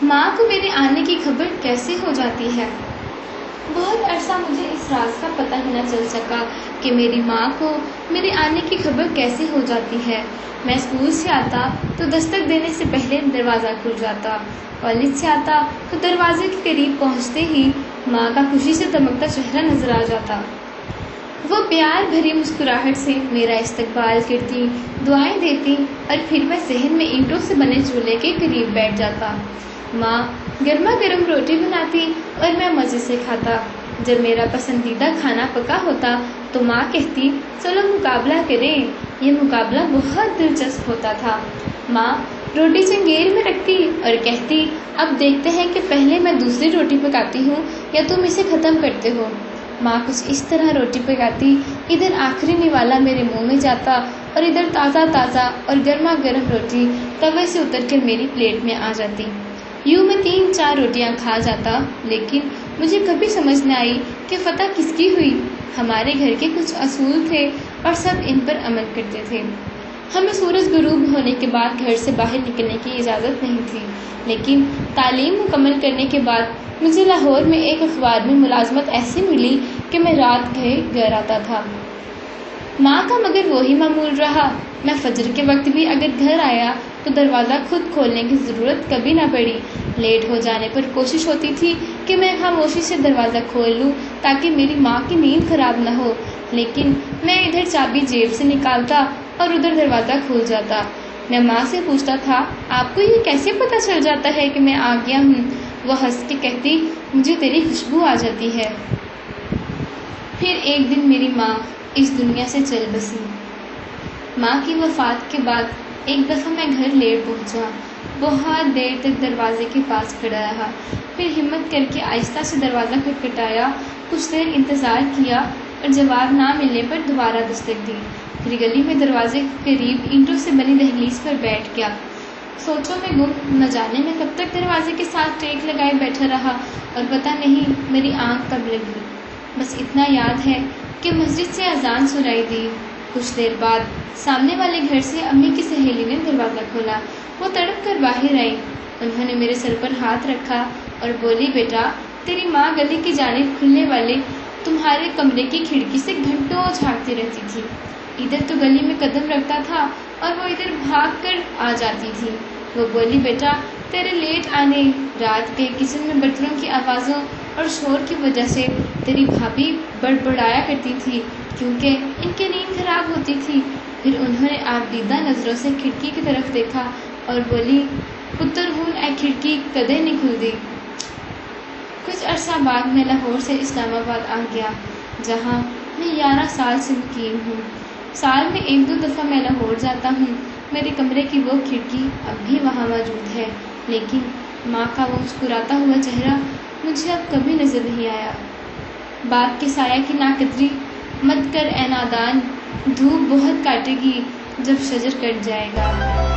ماں کو میرے آنے کی خبر کیسے ہو جاتی ہے؟ بہت عرصہ مجھے اس راز کا پتہ ہی نہ چل سکا کہ میری ماں کو میرے آنے کی خبر کیسے ہو جاتی ہے۔ میں اسکول سے آتا تو دستک دینے سے پہلے دروازہ کھل جاتا، کالج سے آتا تو دروازے کے قریب پہنچتے ہی ماں کا خوشی سے دمکتا چہرہ نظر آ جاتا۔ وہ پیار بھری مسکراہٹ سے میرا استقبال کرتی، دعائیں دیتی اور پھر میں صحن میں اینٹوں سے بنے چولہے کے قریب بیٹھ جاتا۔ ماں گرما گرم روٹی بناتی اور میں مزے سے کھاتا۔ جب میرا پسندیدہ کھانا پکا ہوتا تو ماں کہتی، چلو مقابلہ کریں۔ یہ مقابلہ بہت دلچسپ ہوتا تھا۔ ماں روٹی چنگیل میں رکھتی اور کہتی، اب دیکھتے ہیں کہ پہلے میں دوسری روٹی پکاتی ہوں یا تم اسے ختم کرتے ہو۔ ماں کچھ اس طرح روٹی پکاتی، ادھر آخری نوالا میرے منہ میں جاتا اور ادھر تازہ تازہ اور گرما گرم روٹی توے سے اتر کر میری پلیٹ میں آ جاتی۔ یوں میں 3-4 روٹیاں کھا جاتا، لیکن مجھے کبھی سمجھ نہ آئی کہ فتح کس کی ہوئی۔ ہمارے گھر کے کچھ اصول تھے اور سب ان پر عمل کرتے تھے۔ ہمیں سورج غروب ہونے کے بعد گھر سے باہر نکلنے کی اجازت نہیں تھی، لیکن تعلیم مکمل کرنے کے بعد مجھے لاہور میں ایک اخبار میں ملازمت ایسی ملی کہ میں رات گئے گھر آتا تھا۔ ماں کا مگر وہی معمول رہا۔ میں فجر کے وقت بھی اگر گھر آیا تو دروازہ خود کھولنے کی ضرورت کبھی نہ پڑی۔ لیٹ ہو جانے پر کوشش ہوتی تھی کہ میں خاموشی سے دروازہ کھول لوں تاکہ میری ماں کی نیند خراب نہ ہو، لیکن میں ادھر چابی جیب سے نکالتا اور ادھر دروازہ کھل جاتا۔ میں ماں سے پوچھتا تھا، آپ کو یہ کیسے پتہ چل جاتا ہے کہ میں آ گیا ہوں؟ وہ ہنس کے کہتی، مجھے تیری خوشبو آ جاتی ہے۔ پھر ایک دن میری ماں اس دنیا سے چل بسی۔ ماں کی وفات کے بعد ایک دفعہ میں گھر لیٹ پہنچا۔ بہت دیر تک دروازے کے پاس کھڑا رہا، پھر ہمت کر کے آہستہ سے دروازہ کھٹکھٹایا، کچھ دیر انتظار کیا اور جواب نہ ملنے پر دوبارہ دستک دی۔ پھر گلی میں دروازے کے قریب اینٹوں سے بنی دہلیز پر بیٹھ گیا۔ سوچوں میں گم، نہ جانے میں کب تک دروازے کے ساتھ ٹیک لگائے بیٹھا رہا اور پتہ نہیں میری آنکھ کب لگی۔ بس اتنا یاد ہے کہ مسجد سے اذان سنائی دی۔ کچھ دیر بعد سامنے والے گھر سے امی کی سہیلی نے دروازہ کھولا۔ وہ تڑپ کر باہر آئی۔ انہوں نے میرے سر پر ہاتھ رکھا اور بولی، بیٹا، تیری ماں گلی کی جانب کھلنے والے تمہارے کمرے کی کھڑکی سے گھنٹوں جھانکتی رہتی تھی۔ ادھر تو گلی میں قدم رکھتا تھا اور وہ ادھر بھاگ کر آ جاتی تھی۔ وہ بولی، بیٹا، تیرے لیٹ آنے، رات کے کچن میں برتنوں کی آوازوں اور شور کی وجہ سے تیری بھابھی بڑبڑایا کرتی تھی کیونکہ ان کی نیند خراب ہوتی تھی۔ پھر انہوں نے آبدیدہ نظروں سے کھڑکی کی طرف دیکھا اور بولی، پتر ہوں اے کھڑکی کدے نہیں کھل دی۔ کچھ عرصہ بعد میں لاہور سے اسلام آباد آ گیا، جہاں میں 11 سال سے مقیم ہوں۔ سال میں 1-2 دفعہ میں لاہور جاتا ہوں۔ میرے کمرے کی وہ کھڑکی اب بھی وہاں موجود ہے، لیکن ماں کا وہ مسکراتا ہوا چہرہ مجھے اب کبھی نظر نہیں آیا۔ باغ کے سایہ کی ناقدری مت کر اے نادان، دھوپ بہت کاٹے گی جب شجر کٹ جائے گا۔